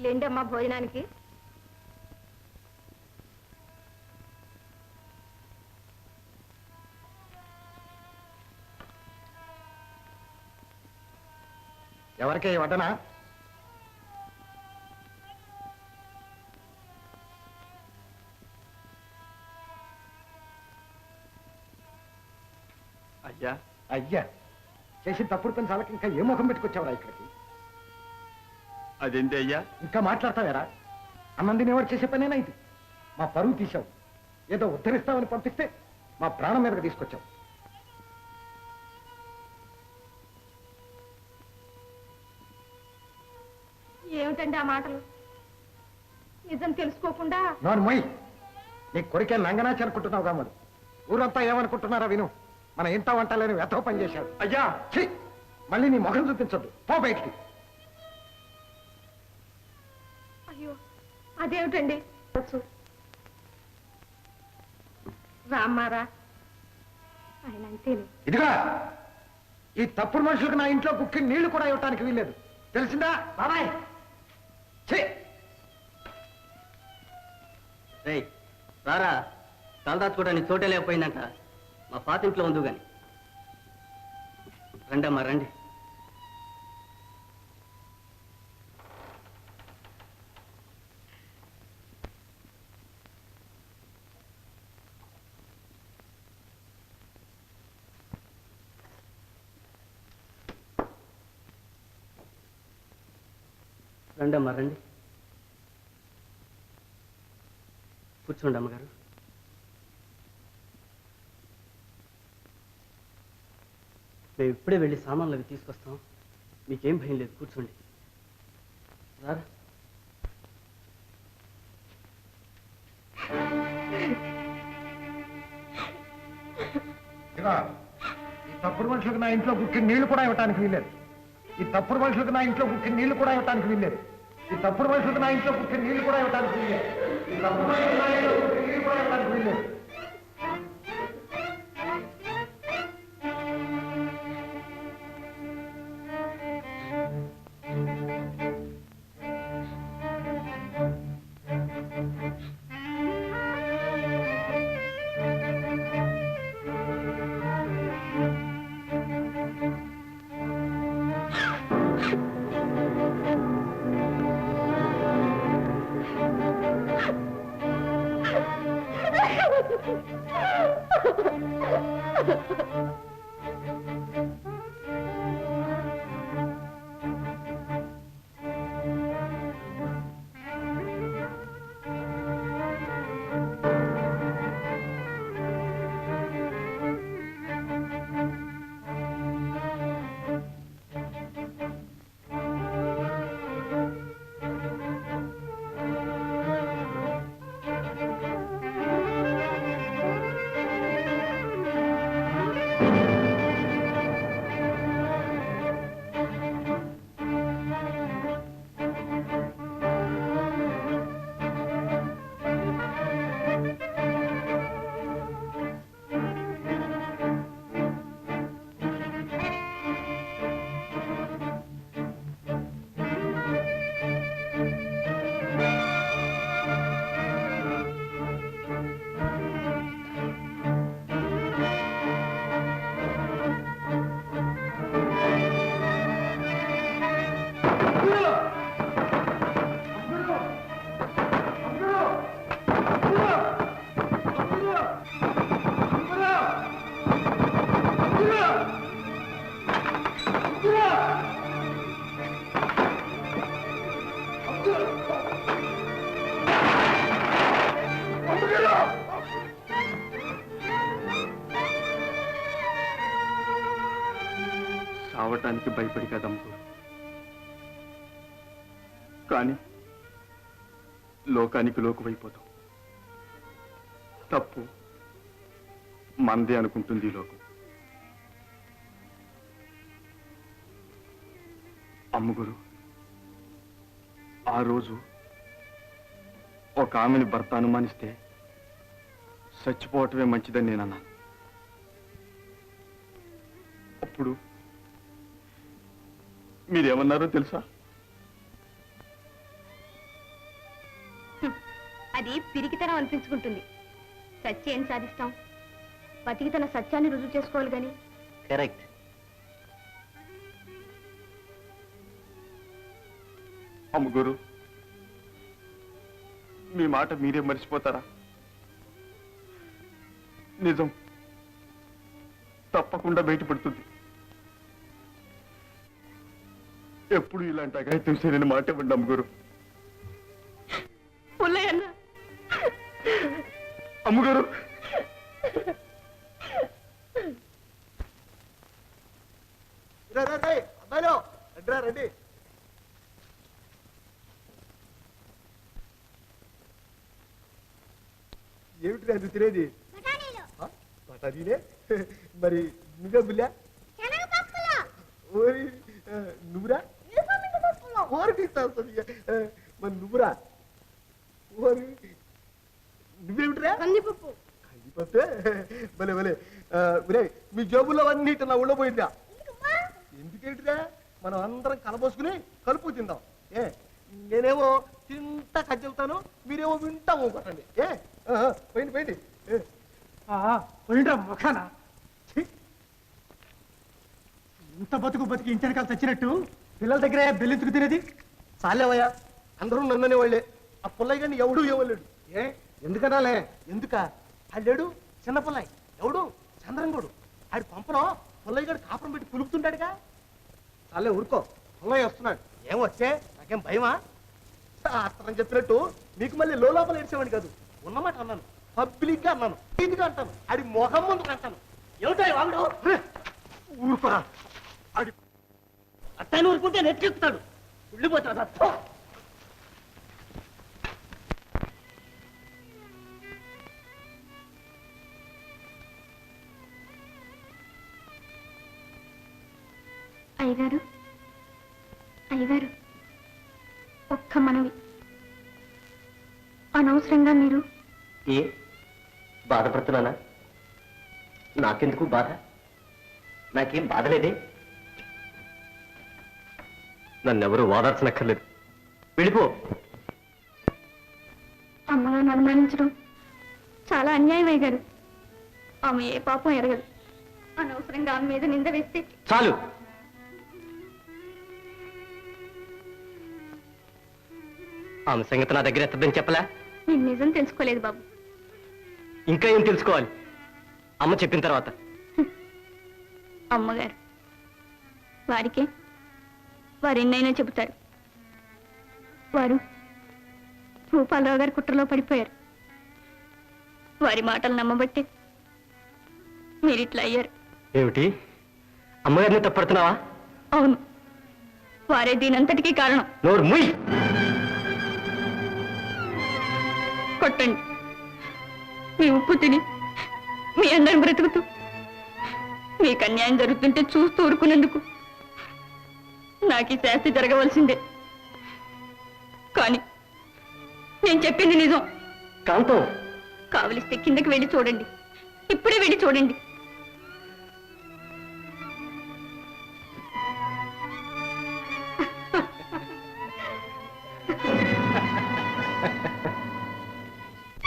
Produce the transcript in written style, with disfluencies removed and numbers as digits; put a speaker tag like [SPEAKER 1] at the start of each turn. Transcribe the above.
[SPEAKER 1] లేండమ్మా భోజనానికి.
[SPEAKER 2] ఎవరికి వడ్డనా?
[SPEAKER 3] అయ్యా
[SPEAKER 2] అయ్యా, చేసి తప్పుడు పని చాలకి ఇంకా ఏ ముఖం పెట్టుకొచ్చావురా ఇక్కడికి?
[SPEAKER 3] అదేంటి అయ్యా?
[SPEAKER 2] ఇంకా మాట్లాడతావేరా? అన్నం తినేవాడు చేసే పనేనా ఇది? మా పరువు తీశావు. ఏదో ఉద్ధరిస్తావని పంపిస్తే మా ప్రాణం మీదకి తీసుకొచ్చావు.
[SPEAKER 1] ఏమిటండి ఆ మాటలు? నిజం తెలుసుకోకుండా.
[SPEAKER 2] నోరు మొయ్. నీ కొరికే నంగనాచి అనుకుంటున్నావు కామలు. ఊరంతా ఏమనుకుంటున్నారా విను. మన ఇంట వంటలేని వెతవ పని చేశాడు.
[SPEAKER 3] అయ్యా
[SPEAKER 2] ఛీ, మళ్ళీ నీ ముఖం చూపించొద్దు. పో బయటికి.
[SPEAKER 1] అయ్యో, అదేమిటండి? రామ్మారా, ఆయన అంతేనే.
[SPEAKER 2] ఇదిగా ఈ తప్పుడు మనుషులకు నా ఇంట్లో కుక్కి నీళ్లు కూడా ఇవ్వటానికి వీల్లేదు. తెలిసిందా బాబాయ్?
[SPEAKER 4] రే రారా, తలదాచుకోవడానికి చోటే లేకపోయిందంట. మా పాతింట్లో ఉందు గాని. రండమ్మా రండి. రండమ్మా రండి. కూర్చోండి అమ్మగారు. మేము ఇప్పుడే వెళ్ళి సామాన్లు అవి తీసుకొస్తాం. మీకేం భయం లేదు, కూర్చోండి. రారా.
[SPEAKER 2] ఈ తప్పుడు మనుషులకు నా ఇంట్లో కుక్కి నీళ్లు కూడా ఇవ్వటానికి వీల్లేదు. ఈ తప్పుడు మనుషులకు నా ఇంట్లో కుక్కి నీళ్లు కూడా ఇవ్వటానికి వీల్లేదు. ఈ తప్పుడు మనుషులకు నా ఇంట్లో కుక్కి నీళ్లు కూడా ఇవ్వటానికి వీల్లేదు. ఈ తప్పుడు మనుషులకు నా ఇంట్లో కుక్కి నీళ్లు కూడా ఇవ్వటానికి వీల్లేదు.
[SPEAKER 3] సావటానికి భయపడి కదమ్మకు, కానీ లోకానికి లోకువైపోతాం. తప్పు మందే అనుకుంటుంది ఈ లోకం. అమ్మగురు, ఆ రోజు ఒక ఆమెని భర్త అనుమానిస్తే చచ్చిపోవటమే మంచిదని నేను అన్నాను. అప్పుడు మీరేమన్నారో తెలుసా?
[SPEAKER 1] అది పిరికితనం అనిపించుకుంటుంది. సత్యం ఏం సాధిస్తాం? బతికి తన సత్యాన్ని రుజువు చేసుకోవాలి గాని.
[SPEAKER 4] కరెక్ట్.
[SPEAKER 3] అమ్మగారు, మీ మాట మీరే మర్చిపోతారా? నిజం తప్పకుండా బయటపడుతుంది. ఎప్పుడు ఇలాంటి అఘాయిత్యం చేయని మాట ఇవ్వండి అమ్మగారు. అమ్మగారు,
[SPEAKER 2] అబ్బాయిలో రండి. ఏమిటి అది తినేది? బఠానీలే. మరి నువ్వే బుల్లా? ఓరి నువ్వురా? ఓరికి మరి నువ్వురా? ఓరి నువ్వేమిటిరా?
[SPEAKER 1] కందిపప్పు.
[SPEAKER 2] కందిపప్పే. భలే భలే. మీ జేబుల్లో అన్ని నా ఊళ్ళో పోయిందా? ఎందుకేంటిరా? మనం అందరం కలబోసుకుని కలుపు తిందాం. నేనేమో తింటా కజ్జలుతాను, మీరేమో వింటా కొట్టండి. పోయింది పోయింది.
[SPEAKER 5] పోయిండ్రా మొఖాన. ఇంత బతుకు బతికి ఇంటెనకాల తెచ్చినట్టు పిల్లల దగ్గర బెల్లెందుకు తినేది?
[SPEAKER 2] చాలేవయ్యా, అందరూ నన్ననే వాళ్ళే. ఆ పుల్లయ్య గారిని ఎవడు ఇవ్వలేడు.
[SPEAKER 5] ఎందుకనాలే?
[SPEAKER 2] ఎందుక? ఆడేడు చిన్న పుల్లయ్య, ఎవడు చంద్రంగోడు. ఆడి పంపలో పుల్లయ్య గారు కాపురం పెట్టి పులుపుతుంటాడుగా. చాలే ఊరుకో, పుల్లయ్య వస్తున్నాడు. ఏం వచ్చే నాకేం భయమా? శాస్త్రం చెప్పినట్టు మీకు మళ్ళీ లోపల ఏడ్చేవాడి కాదు, ఉన్నమాట అన్నాను. పబ్లిక్ గా అన్నాను, ఇదిగా అంటాను, ఆడి మొహం ముందుకు అంటాను. ఏమిటో వాడు ఊరుకోరా. ఆడి
[SPEAKER 4] అట్టాన్ని ఊరుకుంటే నెట్టెక్కుతాడు, ఉళ్ళిపోతాడు.
[SPEAKER 1] అయ్యగారు, అయ్యగారు, ఒక్క మనవి. అనవసరంగా మీరు
[SPEAKER 4] ఏ బాధపడుతున్నానా? నాకెందుకు బాధ? నాకేం బాధ లేదే. నన్నెవరూ ఓదార్చనక్కర్లేదు, వెళ్ళిపో.
[SPEAKER 1] అమ్మగారిని అనుమానించడం చాలా అన్యాయం అయ్యగారు. ఆమె ఏ పాపం ఎరగదు. అనవసరంగా ఆమె మీద నింద వేస్తే.
[SPEAKER 4] చాలు. ఆమె సంగతి నా దగ్గర ఎత్తదని చెప్పలా?
[SPEAKER 1] నేను నిజం తెలుసుకోలేదు బాబు.
[SPEAKER 4] ఇంకా ఏం తెలుసుకోవాలి? అమ్మ చెప్పిన తర్వాత.
[SPEAKER 1] అమ్మగారు వారికే వారు ఎన్నైనా చెబుతారు. వారు భూపాలరావు గారి కుట్రలో పడిపోయారు. వారి మాటలు నమ్మబట్టి మీరు ఇట్లా అయ్యారు.
[SPEAKER 4] ఏమిటి, అమ్మగారిని తప్పడుతున్నావా?
[SPEAKER 1] అవును, వారే దీనంతటికీ కారణం.
[SPEAKER 4] నోరు ముయ్.
[SPEAKER 1] కొట్టండి. మీ ఉప్పు తిని మీ అందరం బ్రతుకుతూ మీకు అన్యాయం జరుగుతుంటే చూస్తూ ఊరుకునేందుకు నాకు ఈ శాస్తి జరగవలసిందే. కానీ నేను చెప్పింది నిజం.
[SPEAKER 4] కాంతం,
[SPEAKER 1] కావలిస్తే కిందకి వెళ్ళి చూడండి, ఇప్పుడే వెళ్ళి చూడండి.